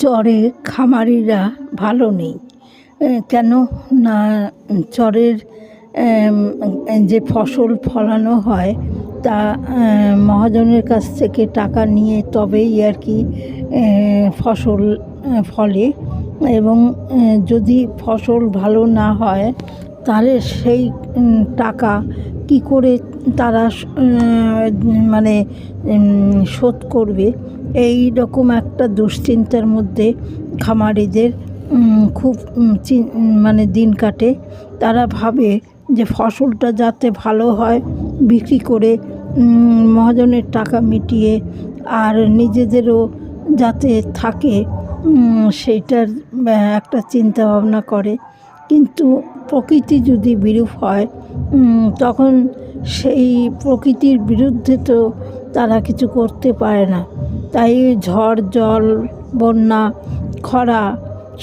চরে খামারিরা ভালো নেই। কেন না, চরের যে ফসল ফলানো হয় তা মহাজনের কাছ থেকে টাকা নিয়ে তবেই আর কি ফসল ফলে, এবং যদি ফসল ভালো না হয় তাহলে সেই টাকা কী করে তারা মানে শোধ করবে, এই রকম একটা দুশ্চিন্তার মধ্যে খামারিদের খুব মানে দিন কাটে। তারা ভাবে যে ফসলটা যাতে ভালো হয়, বিক্রি করে মহাজনের টাকা মিটিয়ে আর নিজেদেরও যাতে থাকে সেইটার একটা চিন্তা ভাবনা করে। কিন্তু প্রকৃতি যদি বিরূপ হয় তখন সেই প্রকৃতির বিরুদ্ধে তো তারা কিছু করতে পারে না। তাই ঝড়, জল, বন্যা, খরা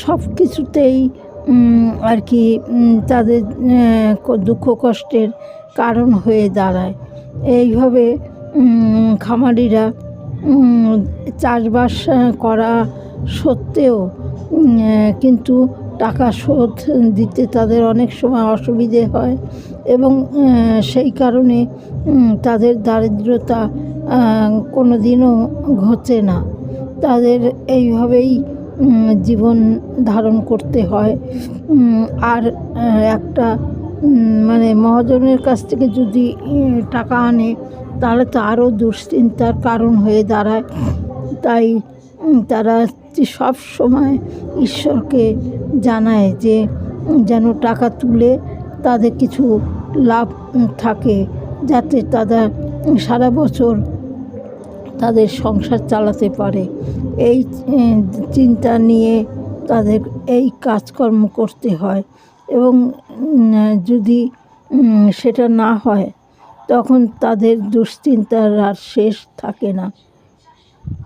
সব কিছুতেই আর কি তাদের দুঃখ কষ্টের কারণ হয়ে দাঁড়ায়। এইভাবে খামারিরা চাষবাস করা সত্ত্বেও কিন্তু টাকা শোধ দিতে তাদের অনেক সময় অসুবিধে হয়, এবং সেই কারণে তাদের দারিদ্রতা কোনো দিনও ঘোচে না। তাদের এইভাবেই জীবন ধারণ করতে হয়। আর একটা মানে মহাজনের কাছ থেকে যদি টাকা আনে তাহলে তো আরও দুশ্চিন্তার কারণ হয়ে দাঁড়ায়। তাই তারা সব সময় ঈশ্বরকে জানায় যে যেন টাকা তুলে তাদের কিছু লাভ থাকে, যাতে তারা সারা বছর তাদের সংসার চালাতে পারে। এই চিন্তা নিয়ে তাদের এই কাজকর্ম করতে হয়, এবং যদি সেটা না হয় তখন তাদের দুশ্চিন্তার আর শেষ থাকে না।